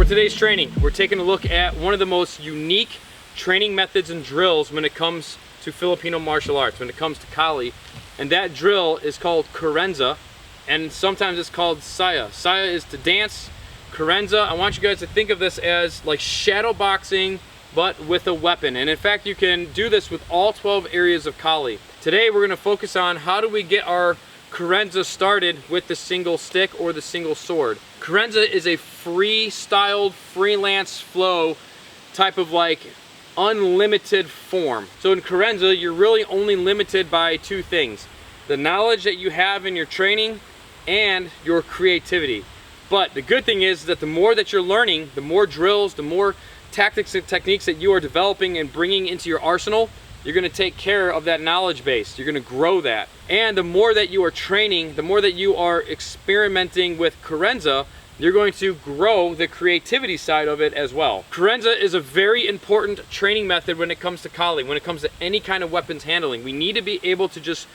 For today's training, we're taking a look at one of the most unique training methods and drills when it comes to Filipino martial arts, when it comes to Kali. And that drill is called Carranza, and sometimes it's called Saya. Saya is to dance. Carranza, I want you guys to think of this as like shadow boxing, but with a weapon. And in fact, you can do this with all 12 areas of Kali. Today, we're gonna focus on how do we get our Carranza started with the single stick or the single sword. Carranza is a freestyled, freelance flow type of like unlimited form. So in Carranza, you're really only limited by two things: the knowledge that you have in your training and your creativity. But the good thing is that the more that you're learning, the more drills, the more tactics and techniques that you are developing and bringing into your arsenal, you're going to take care of that knowledge base. You're going to grow that. And the more that you are training, the more that you are experimenting with Carranza, you're going to grow the creativity side of it as well. Carranza is a very important training method when it comes to Kali, when it comes to any kind of weapons handling. We need to be able to just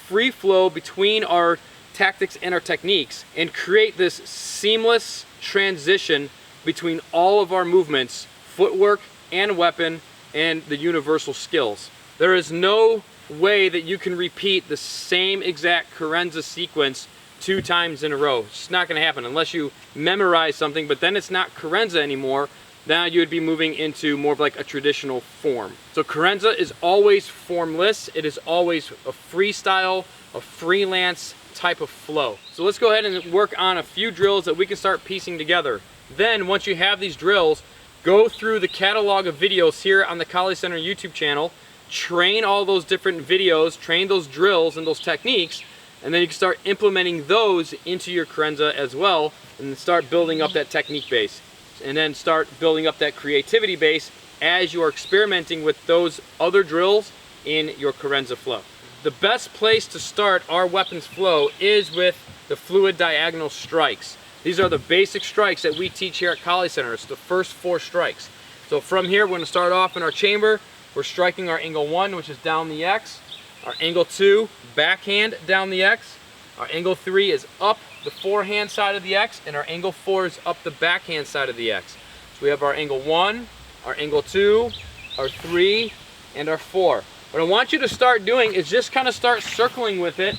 free flow between our tactics and our techniques and create this seamless transition between all of our movements, footwork and weapon, and the universal skills. There is no way that you can repeat the same exact Carranza sequence 2 times in a row. It's just not going to happen unless you memorize something, but then it's not Carranza anymore. Now you would be moving into more of like a traditional form. So Carranza is always formless. It is always a freestyle, a freelance type of flow. So let's go ahead and work on a few drills that we can start piecing together. Then once you have these drills, go through the catalog of videos here on the Kali Center YouTube channel, train all those different videos, train those drills and those techniques, and then you can start implementing those into your Carranza as well, and start building up that technique base. And then start building up that creativity base as you are experimenting with those other drills in your Carranza flow. The best place to start our weapons flow is with the fluid diagonal strikes. These are the basic strikes that we teach here at Kali Center. It's the first 4 strikes. So from here, we're going to start off in our chamber. We're striking our angle 1, which is down the X. Our angle 2, backhand down the X. Our angle 3 is up the forehand side of the X, and our angle 4 is up the backhand side of the X. So we have our angle 1, our angle 2, our 3, and our 4. What I want you to start doing is just kind of start circling with it.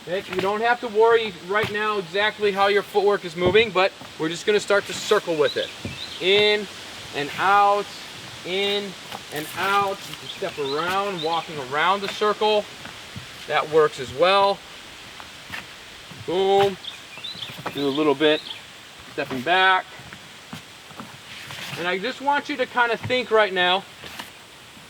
Okay? You don't have to worry right now exactly how your footwork is moving, but we're just going to start to circle with it. In and out, in and out. You can step around, walking around the circle. That works as well. Boom. Do a little bit, stepping back. And I just want you to kind of think right now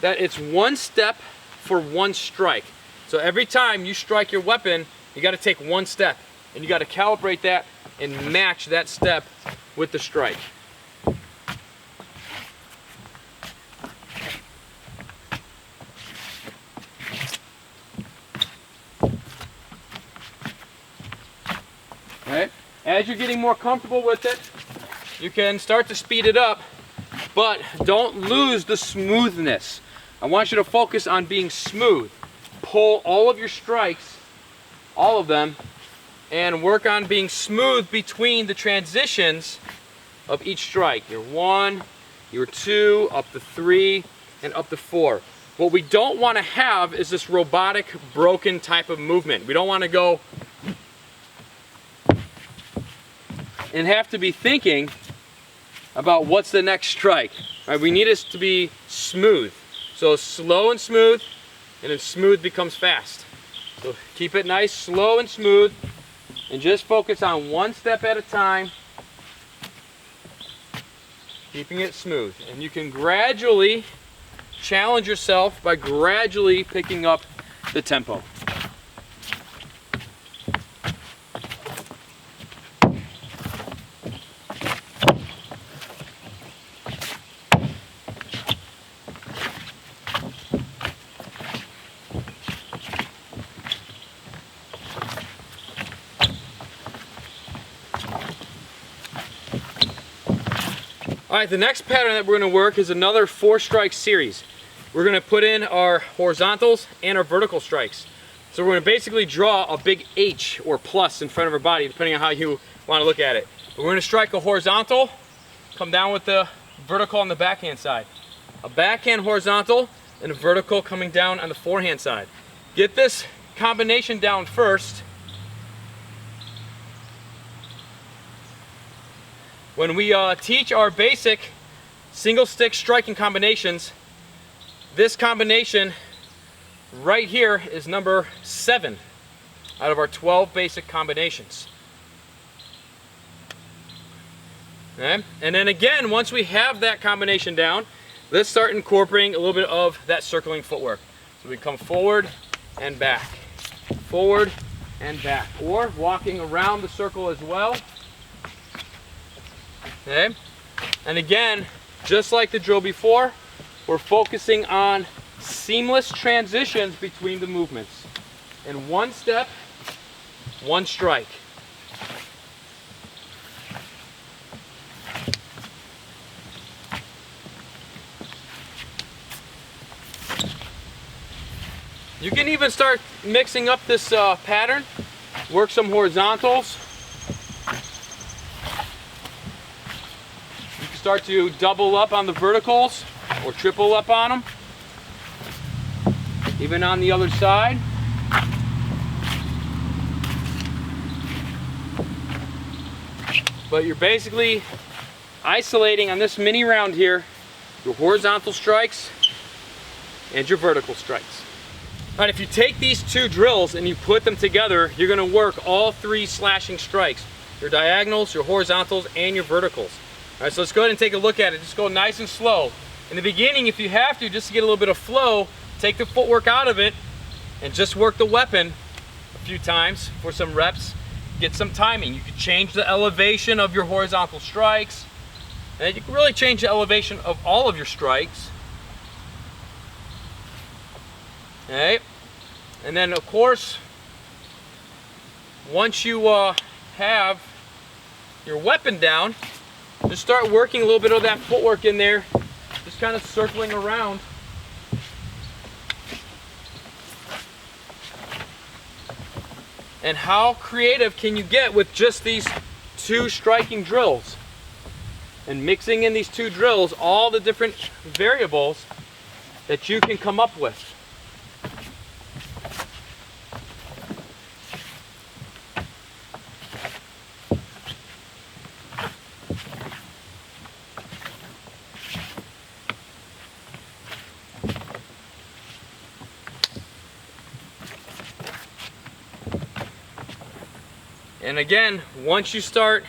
that it's 1 step for 1 strike. So every time you strike your weapon, you got to take 1 step, and you got to calibrate that and match that step with the strike. Right? As you're getting more comfortable with it, you can start to speed it up, but don't lose the smoothness. I want you to focus on being smooth. Pull all of your strikes, all of them, and work on being smooth between the transitions of each strike. Your 1, your 2, up to 3, and up to 4. What we don't want to have is this robotic, broken type of movement. We don't want to go and have to be thinking about what's the next strike. Right? We need it to be smooth. So slow and smooth, and then smooth becomes fast. So keep it nice, slow and smooth, and just focus on 1 step at a time, keeping it smooth. And you can gradually challenge yourself by gradually picking up the tempo. Alright, the next pattern that we're going to work is another 4-strike series. We're going to put in our horizontals and our vertical strikes. So we're going to basically draw a big H or plus in front of our body, depending on how you want to look at it. We're going to strike a horizontal, come down with the vertical on the backhand side. A backhand horizontal and a vertical coming down on the forehand side. Get this combination down first. When we teach our basic single stick striking combinations, this combination right here is number 7 out of our 12 basic combinations. Okay? And then again, once we have that combination down, let's start incorporating a little bit of that circling footwork. So we come forward and back, forward and back, or walking around the circle as well. Okay? And again, just like the drill before, we're focusing on seamless transitions between the movements. In one step, one strike. You can even start mixing up this pattern, work some horizontals. You can start to double up on the verticals or triple up on them. Even on the other side. But you're basically isolating on this mini round here your horizontal strikes and your vertical strikes. All right, if you take these two drills and you put them together, you're going to work all 3 slashing strikes. Your diagonals, your horizontals, and your verticals. All right, so let's go ahead and take a look at it. Just go nice and slow. In the beginning, if you have to, just to get a little bit of flow, take the footwork out of it and just work the weapon a few times for some reps. Get some timing. You can change the elevation of your horizontal strikes, and you can really change the elevation of all of your strikes. Okay, and then of course, once you have your weapon down, just start working a little bit of that footwork in there, just kind of circling around. And how creative can you get with just these 2 striking drills? And mixing in these 2 drills, all the different variables that you can come up with. And again, once you start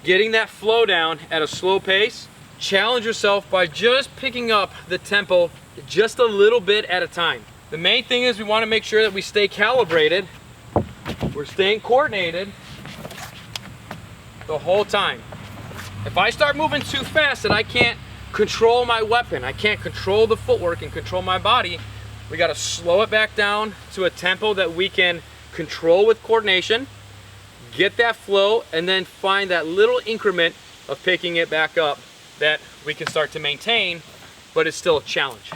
getting that flow down at a slow pace, challenge yourself by just picking up the tempo just a little bit at a time. The main thing is we want to make sure that we stay calibrated, we're staying coordinated the whole time. If I start moving too fast and I can't control my weapon, I can't control the footwork and control my body, we got to slow it back down to a tempo that we can control with coordination, get that flow, and then find that little increment of picking it back up that we can start to maintain, but it's still a challenge.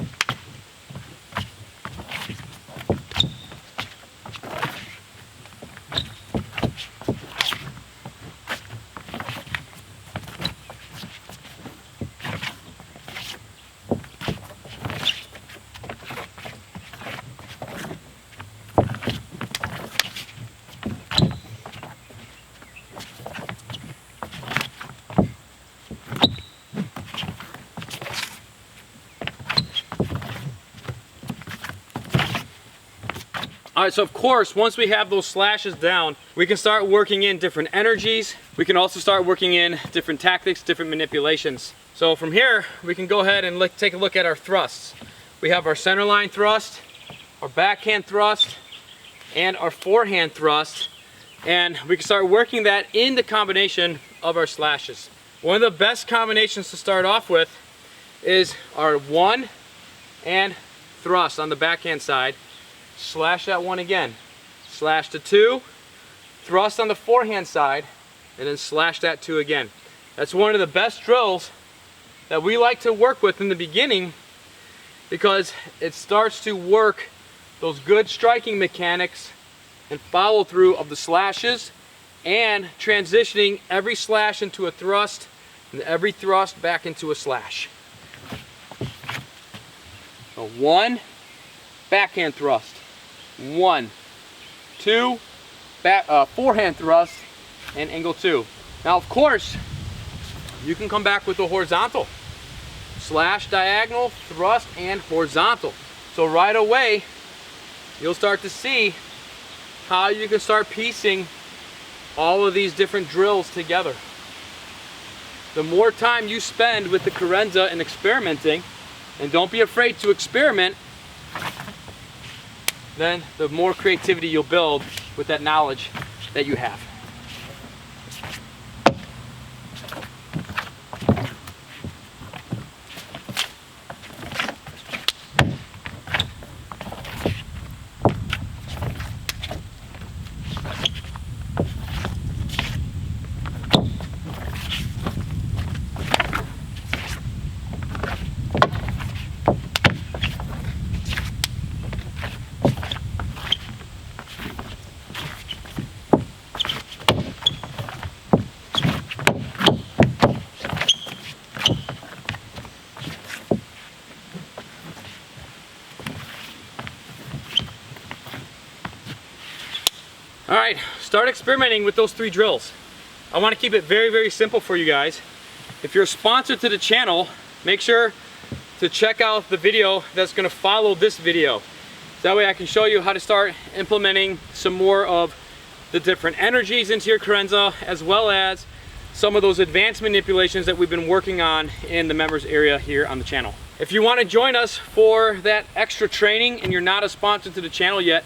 All right, so of course, once we have those slashes down, we can start working in different energies. We can also start working in different tactics, different manipulations. So from here, we can go ahead and take a look at our thrusts. We have our center line thrust, our backhand thrust, and our forehand thrust. And we can start working that in the combination of our slashes. One of the best combinations to start off with is our 1 and thrust on the backhand side. Slash that 1 again, slash the 2, thrust on the forehand side, and then slash that 2 again. That's one of the best drills that we like to work with in the beginning because it starts to work those good striking mechanics and follow through of the slashes and transitioning every slash into a thrust and every thrust back into a slash. So 1, backhand thrust. 1, 2, forehand thrust, and angle 2. Now, of course, you can come back with a horizontal. Slash, diagonal, thrust, and horizontal. So right away, you'll start to see how you can start piecing all of these different drills together. The more time you spend with the Carranza and experimenting, and don't be afraid to experiment, then the more creativity you'll build with that knowledge that you have. All right, start experimenting with those 3 drills. I want to keep it very, very simple for you guys. If you're a sponsor to the channel, make sure to check out the video that's going to follow this video. That way I can show you how to start implementing some more of the different energies into your Carranza, as well as some of those advanced manipulations that we've been working on in the members area here on the channel. If you want to join us for that extra training and you're not a sponsor to the channel yet,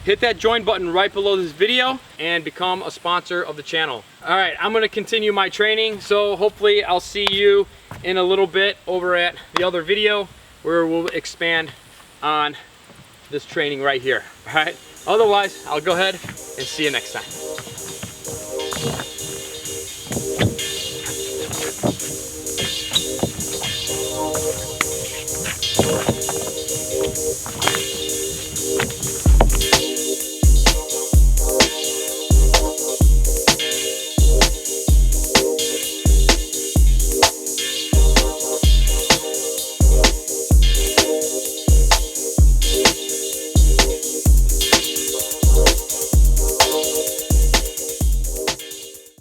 hit that join button right below this video and become a sponsor of the channel. All right, I'm going to continue my training, so hopefully I'll see you in a little bit over at the other video where we'll expand on this training right here. All right, otherwise I'll go ahead and see you next time.